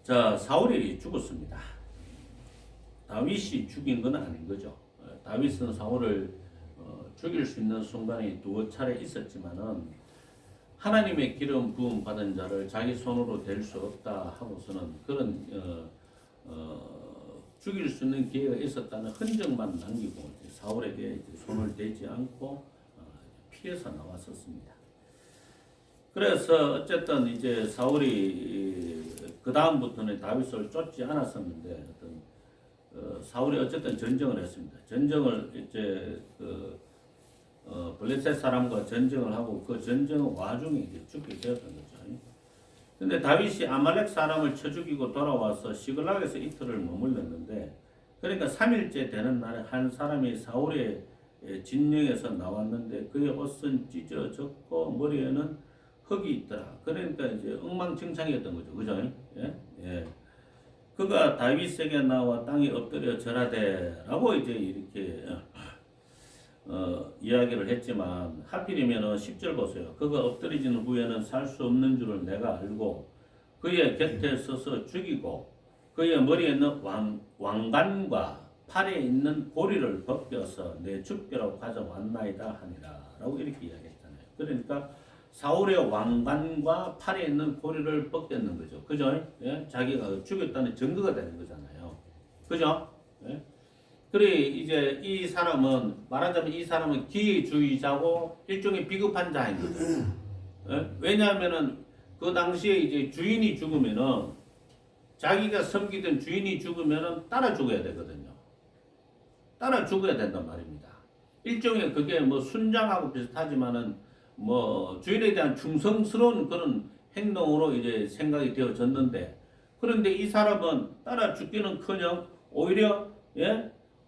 자, 사울이 죽었습니다. 다윗이 죽인 건 아닌 거죠. 다윗은 사울을 죽일 수 있는 순간이 두어 차례 있었지만은 하나님의 기름 부음 받은 자를 자기 손으로 댈 수 없다 하고서는 그런 죽일 수 있는 기회가 있었다는 흔적만 남기고 사울에게 손을 대지 않고 피해서 나왔었습니다. 그래서 어쨌든 이제 사울이 그 다음부터는 다윗을 쫓지 않았었는데 사울이 어쨌든 전쟁을 했습니다. 전쟁을 이제 블레셋 사람과 전쟁을 하고 그 전쟁 와중에 이제 죽게 되었던 거죠. 근데 다윗이 아말렉 사람을 쳐 죽이고 돌아와서 시글락에서 이틀을 머물렀는데, 그러니까 3일째 되는 날에 한 사람이 사울의 진영에서 나왔는데 그의 옷은 찢어졌고 머리에는 흙이 있더라. 그러니까 이제 엉망진창이었던 거죠. 그죠? 예. 그가 다윗에게 나와 땅에 엎드려 절하되라고 이제 이렇게 이야기를 했지만 하필이면 10절 보세요. 그가 엎드리진 후에는 살 수 없는 줄을 내가 알고 그의 곁에 서서 죽이고 그의 머리에 있는 왕관과 팔에 있는 고리를 벗겨서 내 죽게로 가져왔나이다 하니라 라고 이렇게 이야기했잖아요. 그러니까 사울의 왕관과 팔에 있는 고리를 벗겼는 거죠. 그죠? 예? 자기가 죽였다는 증거가 되는 거잖아요. 그죠? 예? 그래 이제 이 사람은 말하자면 이 사람은 기회주의자고 일종의 비겁한 자인 거죠. 예? 왜냐하면은 그 당시에 이제 주인이 죽으면은 자기가 섬기던 주인이 죽으면은 따라 죽어야 되거든요. 따라 죽어야 된단 말입니다. 일종의 그게 뭐 순장하고 비슷하지만은 뭐 주인에 대한 충성스러운 그런 행동으로 이제 생각이 되어졌는데, 그런데 이 사람은 따라 죽기는커녕 오히려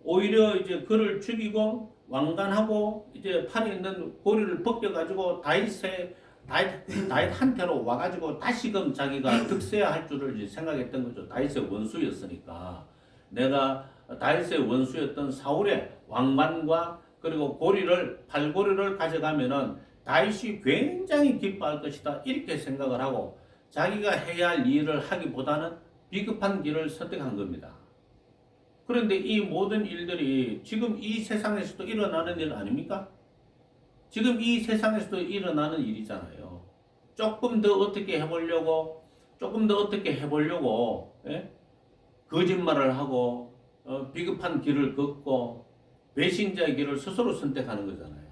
오히려 그를 죽이고 왕관하고 이제 팔에 있는 고리를 벗겨가지고 다윗한테로 와가지고 다시금 자기가 득세할 줄을 이제 생각했던 거죠. 다윗의 원수였으니까 내가 다윗의 원수였던 사울의 왕관과 그리고 팔고리를 가져가면은 다윗이 굉장히 기뻐할 것이다 이렇게 생각을 하고 자기가 해야 할 일을 하기보다는 비겁한 길을 선택한 겁니다. 그런데 이 모든 일들이 지금 이 세상에서도 일어나는 일 아닙니까? 지금 이 세상에서도 일어나는 일이잖아요. 조금 더 어떻게 해보려고 거짓말을 하고 비겁한 길을 걷고 배신자의 길을 스스로 선택하는 거잖아요.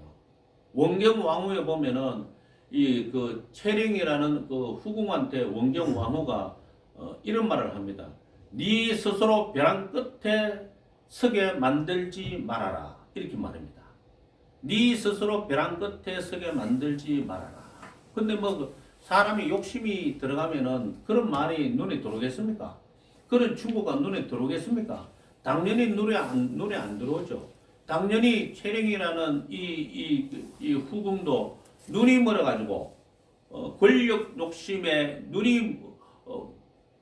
원경 왕후에 보면은 그 채령이라는 그 후궁한테 원경 왕후가 이런 말을 합니다. 네 스스로 벼랑 끝에 서게 만들지 말아라. 이렇게 말합니다. 네 스스로 벼랑 끝에 서게 만들지 말아라. 근데 뭐 사람이 욕심이 들어가면은 그런 말이 눈에 들어오겠습니까? 그런 충고가 눈에 들어오겠습니까? 당연히 눈에 안 들어오죠. 당연히 채령이라는 이 후궁도 눈이 멀어가지고 권력 욕심에 눈이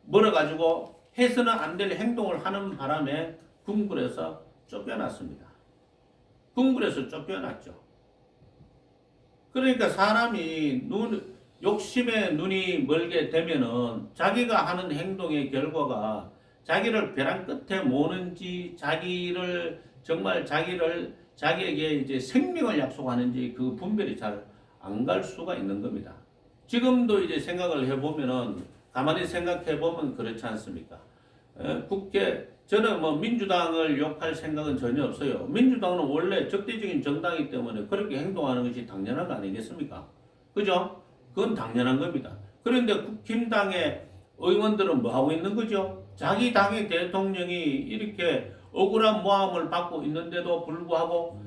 멀어가지고 해서는 안 될 행동을 하는 바람에 궁궐에서 쫓겨났습니다. 궁궐에서 쫓겨났죠. 그러니까 사람이 욕심에 눈이 멀게 되면은 자기가 하는 행동의 결과가 자기를 벼랑 끝에 모는지 자기에게 이제 생명을 약속하는지 그 분별이 잘 안 갈 수가 있는 겁니다. 지금도 이제 생각을 해보면은 가만히 생각해보면 그렇지 않습니까? 저는 뭐 민주당을 욕할 생각은 전혀 없어요. 민주당은 원래 적대적인 정당이기 때문에 그렇게 행동하는 것이 당연한 거 아니겠습니까? 그죠? 그건 당연한 겁니다. 그런데 국힘당의 의원들은 뭐 하고 있는 거죠? 자기 당의 대통령이 이렇게 억울한 모함을 받고 있는데도 불구하고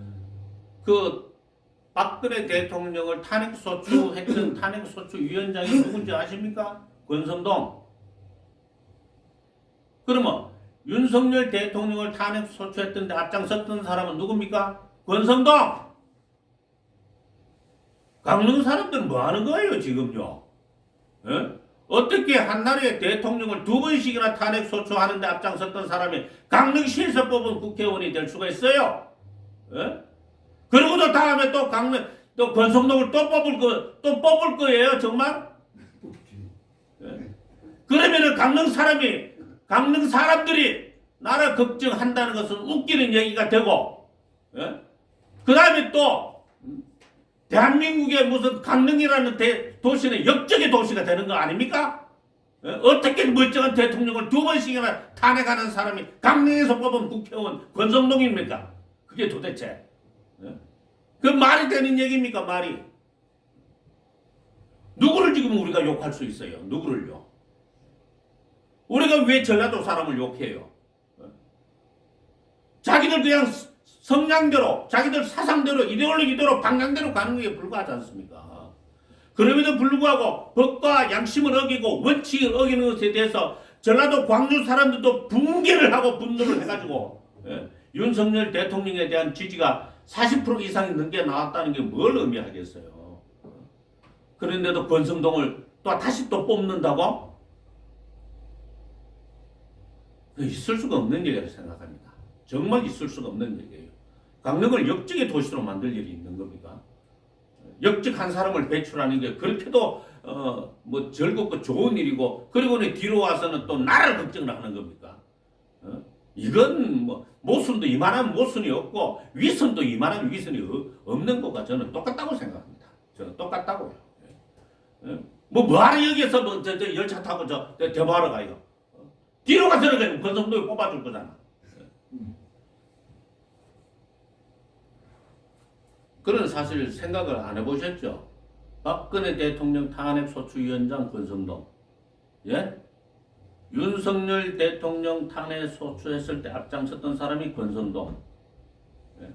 그 박근혜 대통령을 탄핵소추했던 탄핵소추위원장이 누군지 아십니까? 권성동. 그러면 윤석열 대통령을 탄핵소추했던데 앞장섰던 사람은 누굽니까? 권성동. 강릉 사람들은 뭐 하는 거예요 지금요? 에? 어떻게 한나라의 대통령을 2번씩이나 탄핵소추하는데 앞장섰던 사람이 강릉시에서 뽑은 국회의원이 될 수가 있어요? 에? 그러고도 다음에 또 권성동을 또 뽑을 거예요 정말? 에? 그러면은 그러면 강릉 사람들이 나라 걱정한다는 것은 웃기는 얘기가 되고, 예? 그 다음에 또 대한민국의 무슨 강릉이라는 도시는 역적의 도시가 되는 거 아닙니까? 예? 어떻게 멀쩡한 대통령을 2번씩이나 탄핵하는 사람이 강릉에서 뽑은 국회의원 권성동입니까? 그게 도대체 그 말이 되는 얘기입니까? 말이. 누구를 지금 우리가 욕할 수 있어요? 누구를요? 우리가 왜 전라도 사람을 욕해요? 자기들 그냥 성향대로, 자기들 사상대로, 이데올로기대로, 방향대로 가는 것에 불과하지 않습니까? 그럼에도 불구하고 법과 양심을 어기고 원칙을 어기는 것에 대해서 전라도 광주 사람들도 붕괴를 하고 분노를 해가지고 윤석열 대통령에 대한 지지가 40% 이상이 넘게 나왔다는 게 뭘 의미하겠어요? 그런데도 권성동을 또 다시 또 뽑는다고? 있을 수가 없는 얘기라고 생각합니다. 정말 있을 수가 없는 얘기예요. 강릉을 역적의 도시로 만들 일이 있는 겁니까? 역적 한 사람을 배출하는 게 그렇게도 뭐 즐겁고 좋은 일이고, 그리고는 뒤로 와서는 또 나라를 걱정을 하는 겁니까? 이건 뭐 모순도 이만한 모순이 없고 위선도 이만한 위선이 없는 것과 저는 똑같다고 생각합니다. 저는 똑같다고요. 뭐하러 여기서 뭐 열차 타고 대모하러 가요? 뒤로 가서는 그냥 권성동이 뽑아줄 거잖아. 그런 사실 생각을 안 해보셨죠? 박근혜 대통령 탄핵소추위원장 권성동, 예? 윤석열 대통령 탄핵소추했을 때 앞장섰던 사람이 권성동. 예?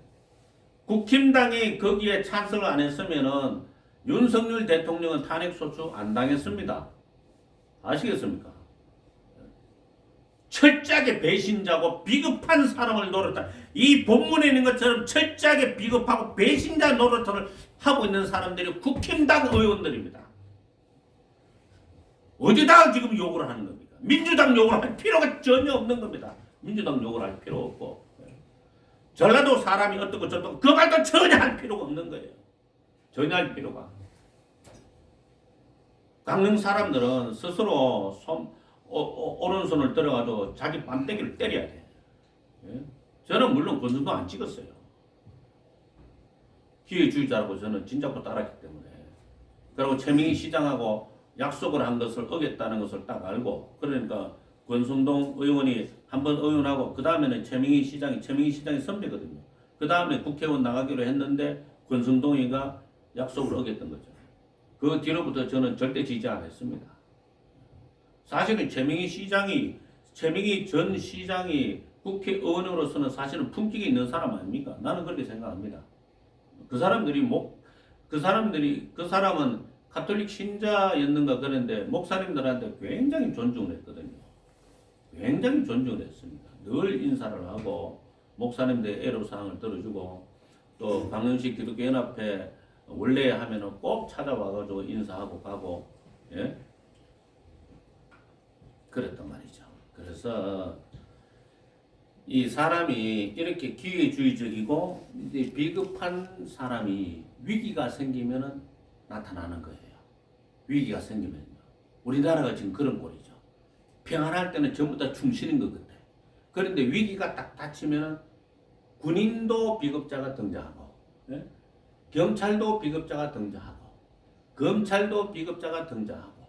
국힘당이 거기에 찬성을 안 했으면은 윤석열 대통령은 탄핵소추 안 당했습니다. 아시겠습니까? 철저하게 배신자고 비겁한 사람을 노렸다. 이 본문에 있는 것처럼 철저하게 비겁하고 배신자 노릇을 하고 있는 사람들이 국힘당 의원들입니다. 어디다가 지금 욕을 하는 겁니까? 민주당 욕을 할 필요가 전혀 없는 겁니다. 민주당 욕을 할 필요 없고, 전라도 사람이 어떻고 저떻고 그 말도 전혀 할 필요가 없는 거예요. 전혀 할 필요가. 강릉 사람들은 스스로 오른손을 들어가도 자기 뺨때기를 때려야 돼. 예? 저는 물론 권성동 안 찍었어요. 기회주의자라고 저는 진작부터 따랐기 때문에. 그리고 최민희 시장하고 약속을 한 것을 어겼다는 것을 딱 알고, 그러니까 권성동 의원이 한번 의원하고 그 다음에는 최민희 시장이 선배거든요. 그 다음에 국회의원 나가기로 했는데 권성동이가 약속을 어겼던 거죠. 그 뒤로부터 저는 절대 지지 안 했습니다. 사실은 최민희 전 시장이 국회의원으로서는 사실은 품격이 있는 사람 아닙니까? 나는 그렇게 생각합니다. 그 사람은 가톨릭 신자였는가 그런데 목사님들한테 굉장히 존중을 했거든요. 굉장히 존중을 했습니다. 늘 인사를 하고 목사님들의 애로사항을 들어주고, 또 강릉시 기독교연합회 원래 하면은 꼭 찾아와가지고 인사하고 가고, 예? 그랬단 말이죠. 그래서 이 사람이 이렇게 기회주의적이고 이제 비겁한 사람이 위기가 생기면은 나타나는 거예요. 위기가 생기면요. 우리나라가 지금 그런 꼴이죠. 평안할 때는 전부 다 충신인 것 같아. 그런데 위기가 딱 닥치면은 군인도 비겁자가 등장하고, 예? 경찰도 비겁자가 등장하고, 검찰도 비겁자가 등장하고,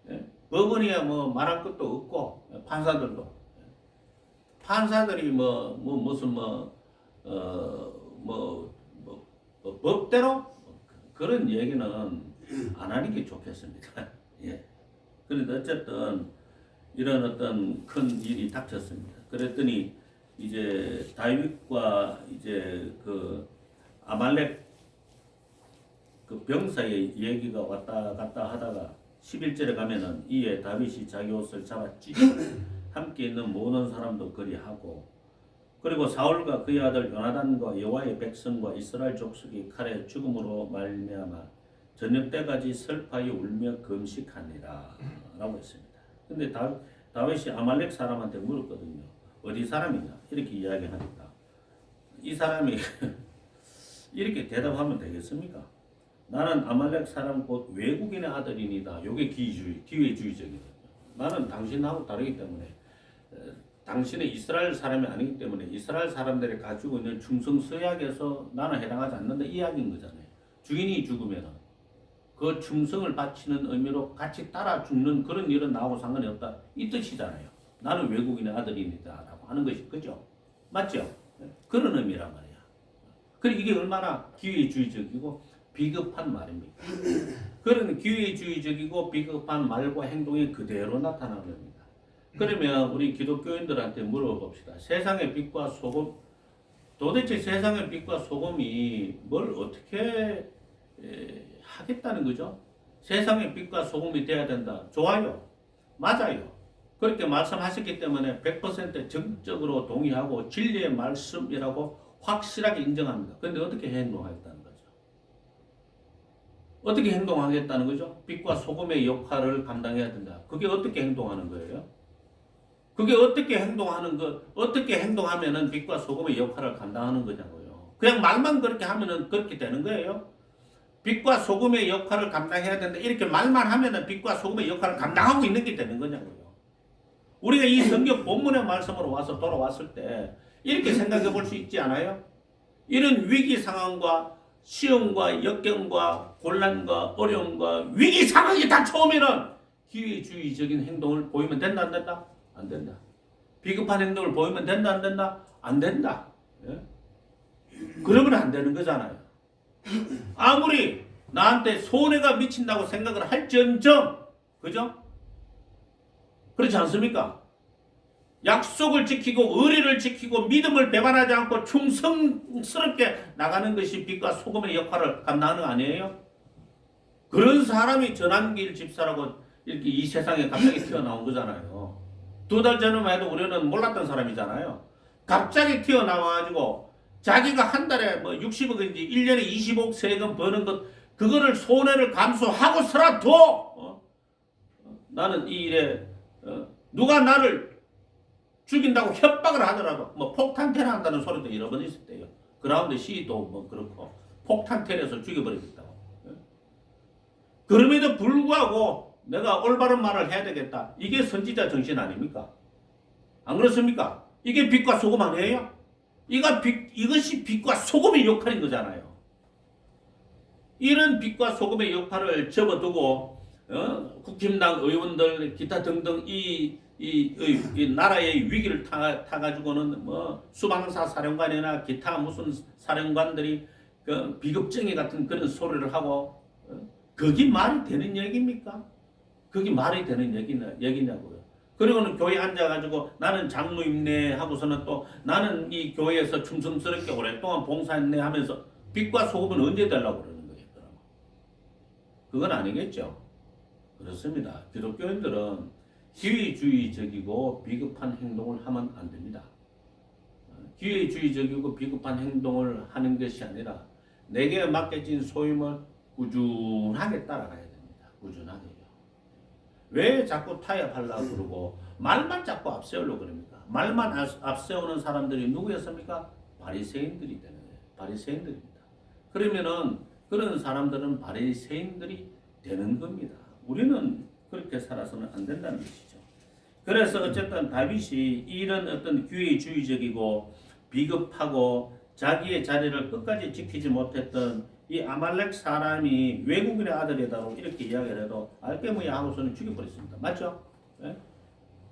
예? 법원이야 뭐 말할 것도 없고, 판사들이 무슨 법대로 그런 얘기는 안 하는 게 좋겠습니다. 예. 그런데 어쨌든 이런 어떤 큰 일이 닥쳤습니다. 그랬더니 이제 다윗과 이제 그 아말렉 그 병사의 얘기가 왔다 갔다 하다가 11절에 가면은 이에 다윗이 자기 옷을 잡아 찢고 함께 있는 모든 사람도 그리하고, 그리고 사울과 그의 아들 요나단과 여호와의 백성과 이스라엘 족속이 칼에 죽음으로 말미암아 저녁 때까지 슬퍼하여 울며 금식하니라 라고 했습니다. 근데 다윗이 아말렉 사람한테 물었거든요. 어디 사람이냐? 이렇게 이야기하니까 이 사람이 이렇게 대답하면 되겠습니까? 나는 아말렉 사람 곧 외국인의 아들이니다. 요게 기회주의적이거든요. 나는 당신하고 다르기 때문에 당신은 이스라엘 사람이 아니기 때문에 이스라엘 사람들이 가지고 있는 충성서약에서 나는 해당하지 않는다 이야기인 거잖아요. 주인이 죽으면 그 충성을 바치는 의미로 같이 따라 죽는 그런 일은 나하고 상관이 없다 이 뜻이잖아요. 나는 외국인의 아들입니다라고 하는 것이 그죠? 맞죠? 그런 의미란 말이야. 그리고 이게 얼마나 기회주의적이고 비겁한 말입니까? 그런 기회주의적이고 비겁한 말과 행동이 그대로 나타나는 겁니다. 그러면 우리 기독교인들한테 물어봅시다. 세상의 빛과 소금, 도대체 세상의 빛과 소금이 뭘 어떻게 하겠다는 거죠? 세상의 빛과 소금이 돼야 된다. 좋아요. 맞아요. 그렇게 말씀하셨기 때문에 100% 정적으로 동의하고 진리의 말씀이라고 확실하게 인정합니다. 그런데 어떻게 행동하겠다는 거죠? 어떻게 행동하겠다는 거죠? 빛과 소금의 역할을 감당해야 된다. 그게 어떻게 행동하는 거예요? 그게 어떻게 행동하면은 빛과 소금의 역할을 감당하는 거냐고요. 그냥 말만 그렇게 하면은 그렇게 되는 거예요. 빛과 소금의 역할을 감당해야 된다. 이렇게 말만 하면은 빛과 소금의 역할을 감당하고 있는 게 되는 거냐고요. 우리가 이 성경 본문의 말씀으로 와서 돌아왔을 때 이렇게 생각해 볼 수 있지 않아요? 이런 위기 상황과 시험과 역경과 곤란과 어려움과 위기 상황이 닥쳐오면은 기회주의적인 행동을 보이면 된다 안 된다? 안 된다. 비겁한 행동을 보이면 된다 안 된다? 안 된다. 예? 그러면 안 되는 거잖아요. 아무리 나한테 손해가 미친다고 생각을 할지언정 그죠? 그렇지 않습니까? 약속을 지키고 의리를 지키고 믿음을 배반하지 않고 충성스럽게 나가는 것이 빛과 소금의 역할을 감당하는 거 아니에요? 그런 사람이 전환길 집사라고 이렇게 이 세상에 갑자기 튀어나온 거잖아요. 2달 전에만 해도 우리는 몰랐던 사람이잖아요. 갑자기 튀어나와가지고 자기가 한 달에 뭐 60억인지 1년에 20억 세금 버는 것 그거를 손해를 감수하고서라도 나는 이 일에 누가 나를 죽인다고 협박을 하더라도 뭐 폭탄 테러한다는 소리도 여러 번 있었대요. 그라운드 시도 뭐 그렇고 폭탄 테러해서 죽여버리겠다고. 그럼에도 불구하고 내가 올바른 말을 해야 되겠다. 이게 선지자 정신 아닙니까? 안 그렇습니까? 이게 빛과 소금 아니에요? 이것이 빛과 소금의 역할인 거잖아요. 이런 빛과 소금의 역할을 접어두고 국힘당 의원들 기타 등등 이 나라의 위기를 타가지고는 뭐 수방사 사령관이나 기타 무슨 사령관들이 그 비겁정의 같은 그런 소리를 하고 그게 말이 되는 얘기입니까? 그게 말이 되는 얘기냐고요. 그리고는 교회 앉아가지고 나는 장로임네 하고서는 또 나는 이 교회에서 충성스럽게 오랫동안 봉사했네 하면서 빛과 소금은 언제 되려고 그러는 거예요? 그럼 그건 아니겠죠. 그렇습니다. 기독교인들은 기회주의적이고 비겁한 행동을 하면 안 됩니다. 기회주의적이고 비겁한 행동을 하는 것이 아니라 내게 맡겨진 소임을 꾸준하게 따라가야 됩니다. 꾸준하게요. 왜 자꾸 타협하려고 그러고 말만 자꾸 앞세우려고 그럽니까? 말만 앞세우는 사람들이 누구였습니까? 바리새인들이 되는 거예요. 바리새인들입니다. 그러면은 그런 사람들은 바리새인들이 되는 겁니다. 우리는 그렇게 살아서는 안 된다는 것이죠. 그래서 어쨌든 다윗이 이런 어떤 기회주의적이고 비겁하고 자기의 자리를 끝까지 지키지 못했던 이 아말렉 사람이 외국인의 아들이라고 이렇게 이야기를 해도 알게뭐야 하고서는 죽여버렸습니다. 맞죠? 네?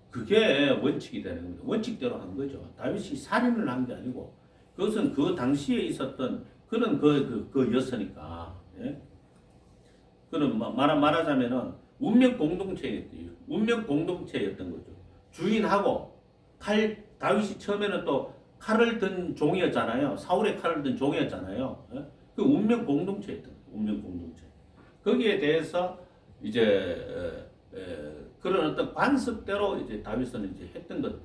그게 원칙이 되는 겁니다. 원칙대로 한 거죠. 다윗이 살인을 한 게 아니고 그것은 그 당시에 있었던 그런 그 여서니까. 예? 그럼 말하자면은 운명 공동체였던 거죠. 주인하고 다윗이 처음에는 또 칼을 든 종이었잖아요. 사울의 칼을 든 종이었잖아요. 그 운명 공동체였던 거죠. 운명 공동체. 거기에 대해서 이제 그런 어떤 관습대로 이제 다윗은 이제 했던 것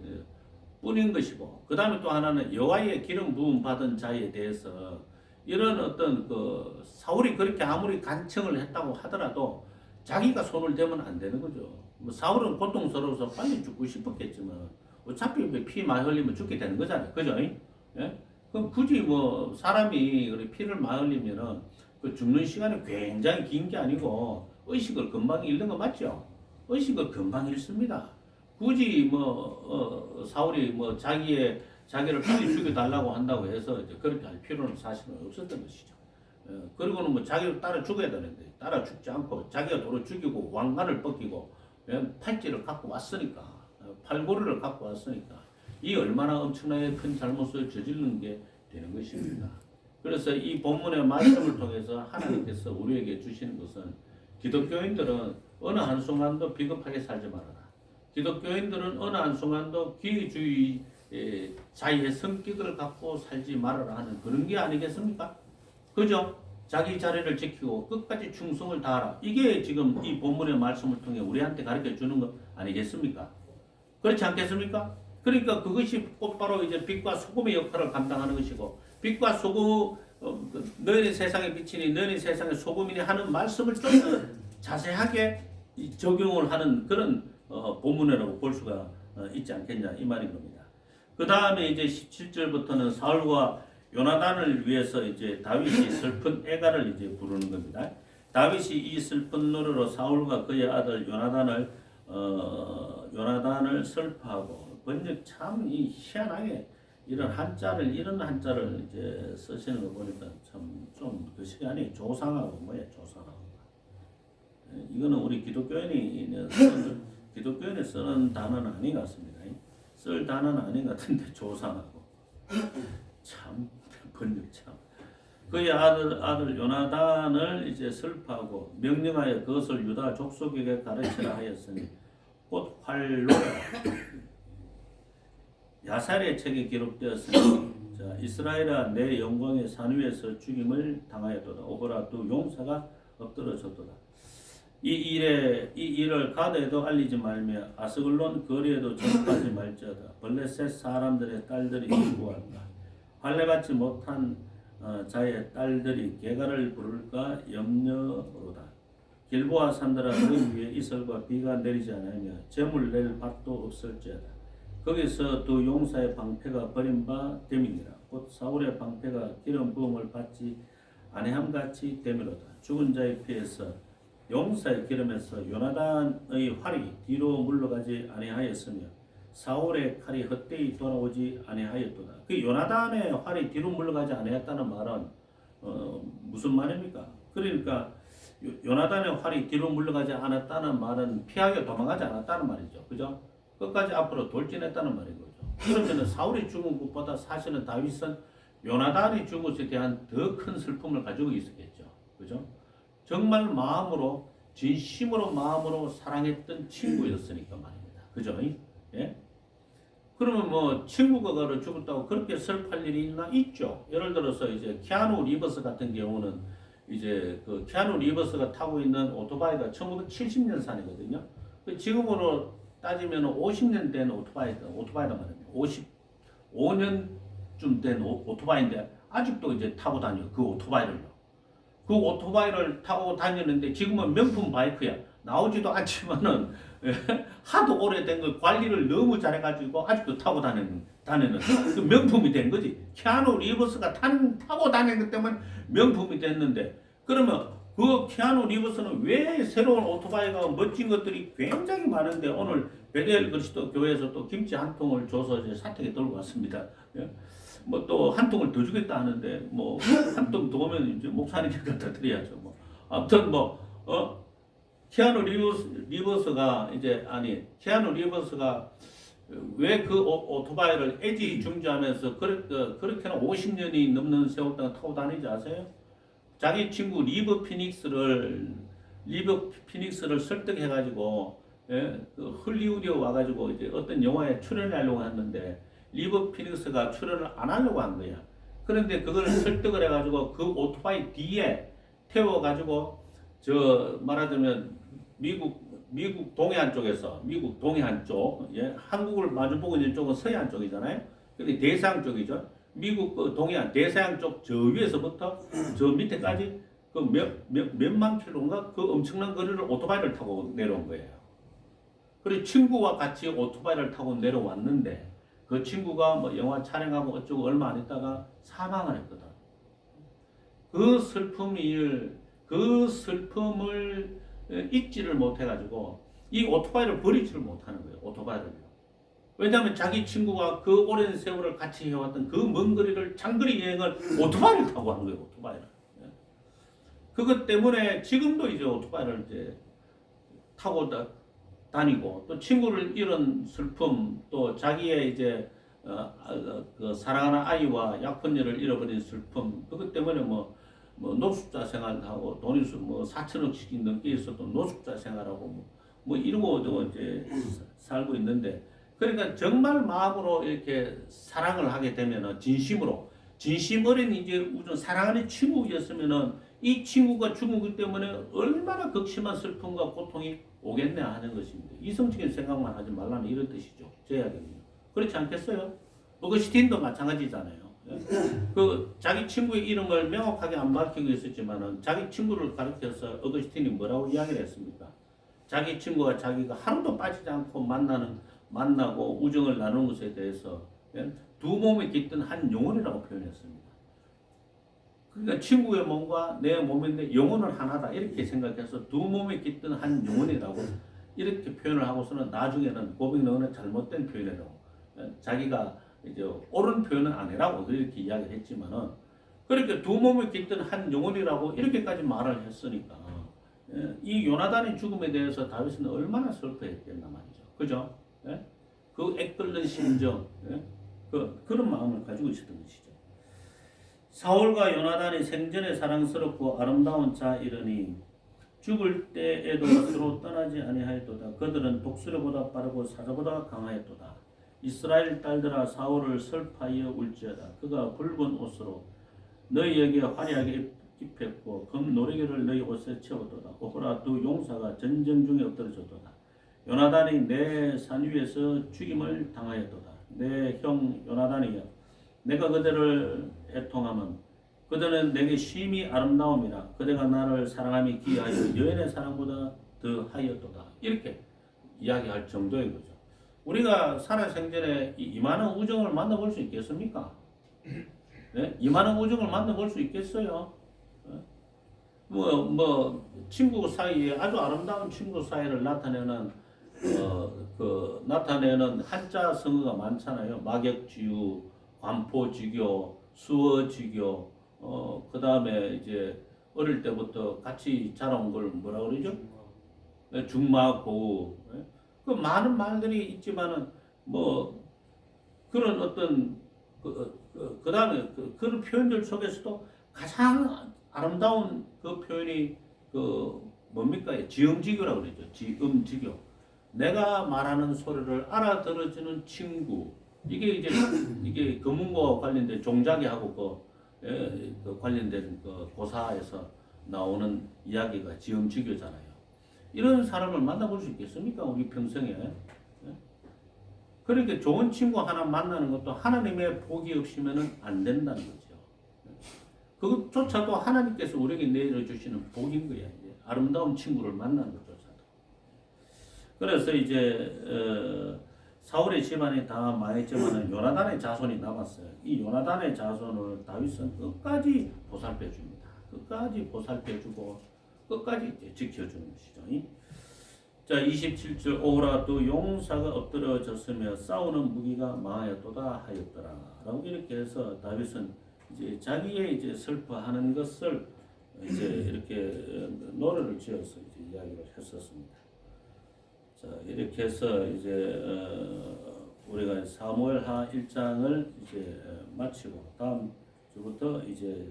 뿐인 것이고, 그 다음에 또 하나는 여호와의 기름 부음 받은 자에 대해서 이런 어떤 그 사울이 그렇게 아무리 간청을 했다고 하더라도 자기가 손을 대면 안 되는 거죠. 뭐 사울은 고통스러워서 빨리 죽고 싶었겠지만 어차피 피 많이 흘리면 죽게 되는 거잖아요. 그죠? 예? 그럼 굳이 뭐 사람이 피를 많이 흘리면은 그 죽는 시간이 굉장히 긴 게 아니고 의식을 금방 잃는 거 맞죠? 의식은 금방 잃습니다. 굳이 사울이 자기를 빨리 죽여달라고 한다고 해서 이제 그렇게 할 필요는 사실은 없었던 것이죠. 그리고는 자기를 따라 죽여야 되는데 따라 죽지 않고 자기가 도로 죽이고 왕관을 벗기고 팔찌를 갖고 왔으니까 팔고리를 갖고 왔으니까 이 얼마나 엄청나게 큰 잘못을 저지르는 게 되는 것입니다. 그래서 이 본문의 말씀을 통해서 하나님께서 우리에게 주시는 것은 기독교인들은 어느 한순간도 비겁하게 살지 말아라. 기독교인들은 어느 한순간도 기회주의자의 성격을 갖고 살지 말아라 하는 그런 게 아니겠습니까? 그죠? 자기 자리를 지키고 끝까지 충성을 다하라. 이게 지금 이 본문의 말씀을 통해 우리한테 가르쳐 주는 거 아니겠습니까? 그렇지 않겠습니까? 그러니까 그것이 곧바로 이제 빛과 소금의 역할을 감당하는 것이고, 빛과 소금, 너희는 세상에 빛이니 너희는 세상의 소금이니 하는 말씀을 좀 더 자세하게 적용을 하는 그런 본문이라고 볼 수가 있지 않겠냐 이 말인 겁니다. 그 다음에 이제 17절부터는 사울과 요나단을 위해서 이제 다윗이 슬픈 애가를 이제 부르는 겁니다. 다윗이 이 슬픈 노래로 사울과 그의 아들 요나단을 슬퍼하고, 번역 참 이 희한하게 이런 한자를 이제 쓰시는 거 보니까 참 좀 그 시간이 조상하고 뭐야 조상하고. 이거는 우리 기독교인이 쓰는 단어는 아닌 것 같습니다. 쓸 단어는 아닌 것 같은데 조상하고 참 번역 참. 그의 아들 요나단을 이제 슬퍼하고 명령하여 그것을 유다 족속에게 가르치라 하였으니 곧 활로 야살의 책에 기록되었으니 자, 이스라엘아 내 영광의 산 위에서 죽임을 당하였도다. 오호라 두 용사가 엎드러졌도다. 이 일을 가드에도 알리지 말며 아스글론 거리에도 전파하지 말지어다. 블레셋 사람들의 딸들이 기부한다. 할례받지 못한 자의 딸들이 개가를 부를까 염려로다. 길보아 산들아 그 위에 이슬과 비가 내리지 않으며 재물 낼 밭도 없을지어다. 거기서 두 용사의 방패가 버린 바 됨이니라. 곧 사울의 방패가 기름 부음을 받지 아니함같이 됨이로다. 죽은 자의 피에서 용사의 기름에서 요나단의 활이 뒤로 물러가지 아니하였으며 사울의 칼이 헛되이 돌아오지 아니하였도다. 그 요나단의 활이 뒤로 물러가지 아니했다는 말은 무슨 말입니까? 그러니까 요나단의 활이 뒤로 물러가지 않았다는 말은 피하게 도망가지 않았다는 말이죠. 그죠? 끝까지 앞으로 돌진했다는 말인 거죠. 그러면 사울이 죽은 것보다 사실은 다윗은 요나단이 죽은 것에 대한 더 큰 슬픔을 가지고 있었겠죠. 그죠? 정말 진심으로 마음으로 사랑했던 친구였으니까 말입니다. 그죠? 예? 그러면 친구가 죽었다고 그렇게 슬퍼할 일이 있나? 있죠. 예를 들어서 이제 키아누 리버스 같은 경우는 이제 그 키아누 리버스가 타고 있는 오토바이가 1970년산이거든요. 지금으로 따지면 50년 된 오토바이란 말입니다. 55년쯤 된 오토바이인데 아직도 이제 타고 다녀요. 그 오토바이를요. 그 오토바이를 타고 다니는데 지금은 명품 바이크야. 나오지도 않지만은 하도 오래된 거 관리를 너무 잘해가지고 아직도 타고 다니는 그 명품이 된 거지. 키아누 리버스가 타고 다니는 것 때문에 명품이 됐는데, 그러면 그 키아누 리버스는 왜 새로운 오토바이가 멋진 것들이 굉장히 많은데 오늘 베델 그리스도 교회에서 또 김치 한 통을 줘서 이제 사택에 들고 왔습니다. 또 한 통을 더 주겠다 하는데 한 통 더 오면 이제 목사님께 갖다 드려야죠. 아무튼 키아누 리버스가 왜 그 오토바이를 애지중지하면서 그렇게는 50년이 넘는 세월 동안 타고 다니지 아세요? 자기 친구 리버 피닉스를 설득해가지고 그 헐리우드에 와가지고 이제 어떤 영화에 출연하려고 했는데 리버 피닉스가 출연을 안 하려고 한 거야. 그런데 그걸 설득을 해가지고 그 오토바이 뒤에 태워가지고 말하자면 미국 동해안 쪽에서 미국 동해안 쪽, 한국을 마주보고 있는 쪽은 서해안 쪽이잖아요. 근데 대서양 쪽이죠. 미국 그 동해안 대서양 쪽 저 위에서부터 저 밑에까지 그 몇만 킬로인가 그 엄청난 거리를 오토바이를 타고 내려온 거예요. 그리고 친구와 같이 오토바이를 타고 내려왔는데 그 친구가 영화 촬영하고 어쩌고 얼마 안 있다가 사망을 했거든. 그 슬픔을 잊지를 못해가지고 이 오토바이를 버리지를 못하는 거예요. 오토바이를요. 왜냐하면 자기 친구가 그 오랜 세월을 같이 해왔던 그 먼 거리를 장거리 여행을 오토바이를 타고 한 거예요. 오토바이를. 예. 그것 때문에 지금도 이제 오토바이를 이제 타고 다니고 또 친구를 잃은 슬픔 또 자기의 이제 그 사랑하는 아이와 약혼녀를 잃어버린 슬픔 그것 때문에 뭐 노숙자 생활하고 돈이 뭐 4천억씩 넘게 있어도 노숙자 생활하고 뭐 이러고 이제 살고 있는데 그러니까 정말 마음으로 이렇게 사랑을 하게 되면은 진심으로 진심 어린 이제 우정 사랑하는 친구였으면은 이 친구가 죽은 것 때문에 얼마나 극심한 슬픔과 고통이 오겠네 하는 것입니다. 이성적인 생각만 하지 말라는 이런 뜻이죠. 제 이야기는요. 그렇지 않겠어요? 어거스틴도 마찬가지잖아요. 예. 그 자기 친구의 이름을 명확하게 안 밝히고 있었지만은 자기 친구를 가리켜서 어거스틴이 뭐라고 이야기를 했습니까? 자기 친구가 자기가 하루도 빠지지 않고 만나고 우정을 나누는 것에 대해서 예? 두 몸에 깃든 한 영혼이라고 표현했습니다. 그러니까 친구의 몸과 내 몸인데 영혼은 하나다 이렇게 생각해서 두 몸에 깃든 한 영혼이라고 이렇게 표현을 하고서는 나중에는 고백너는 잘못된 표현이라고 자기가 이제 옳은 표현은 아니라고 그렇게 이야기를 했지만은 그렇게 두 몸에 깃든 한 영혼이라고 이렇게까지 말을 했으니까 이 요나단의 죽음에 대해서 다윗은 얼마나 슬퍼했겠나 말이죠. 그죠? 그 액끓는 심정 그런 마음을 가지고 있었던 것이죠. 사울과 요나단이 생전에 사랑스럽고 아름다운 자이러니 죽을 때에도 서로 떠나지 아니하였도다. 그들은 독수리보다 빠르고 사자보다 강하였도다. 이스라엘 딸들아 사울을 슬퍼하여 울지어다. 그가 붉은 옷으로 너희에게 화려하게 입혔고 금 노래개를 너희 옷에 채웠도다. 오호라 두 용사가 전쟁 중에 엎드러졌도다. 요나단이 내 산 위에서 죽임을 당하였도다. 내 형 요나단이여 내가 그들을 애통하면 그들은 내게 심히 아름다움이라 그대가 나를 사랑함이 기하여 여인의 사랑보다 더 하였도다. 이렇게 이야기할 정도인 거죠. 우리가 살아생전에 이만한 우정을 만나볼 수 있겠습니까? 네? 이만한 우정을 만나볼 수 있겠어요? 친구 사이에 아주 아름다운 친구 사이를 나타내는 나타내는 한자 성어가 많잖아요. 막역지유, 관포지교, 수어지교, 그 다음에 이제 어릴 때부터 같이 자라온 걸 뭐라 그러죠? 중마고우. 그 많은 말들이 있지만은 뭐 그런 어떤 그 다음에 그런 표현들 속에서도 가장 아름다운 그 표현이 뭡니까? 지음지교라고 그러죠. 지음지교. 내가 말하는 소리를 알아들어주는 친구. 이게 검은고와 관련된 종자기하고 그 관련된 그 고사에서 나오는 이야기가 지음지교잖아요. 이런 사람을 만나볼 수 있겠습니까? 우리 평생에. 그러니까 좋은 친구 하나 만나는 것도 하나님의 복이 없으면 안 된다는 거죠. 그것조차도 하나님께서 우리에게 내려주시는 복인 거야. 이제 아름다운 친구를 만나는 것조차도. 그래서 이제 사울의 집안이 다 망했지만 요나단의 자손이 남았어요. 이 요나단의 자손을 다윗은 끝까지 보살펴 줍니다. 끝까지 보살펴 주고 끝까지 이제 지켜주는 것이죠. 자, 27절 오호라 또 용사가 엎드려졌으며 싸우는 무기가 망하였도다 하였더라. 라고 이렇게 해서 다윗은 이제 자기의 이제 슬퍼하는 것을 이제 이렇게 노래를 지어서 이제 이야기를 했었습니다. 자, 이렇게 해서 이제 우리가 사무엘하 1장을 이제 마치고 다음 주부터 이제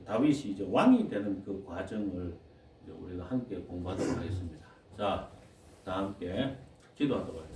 다윗이 이제 왕이 되는 그 과정을 이제 우리가 함께 공부하도록 하겠습니다. 자, 다 함께 기도하도록 하겠습니다.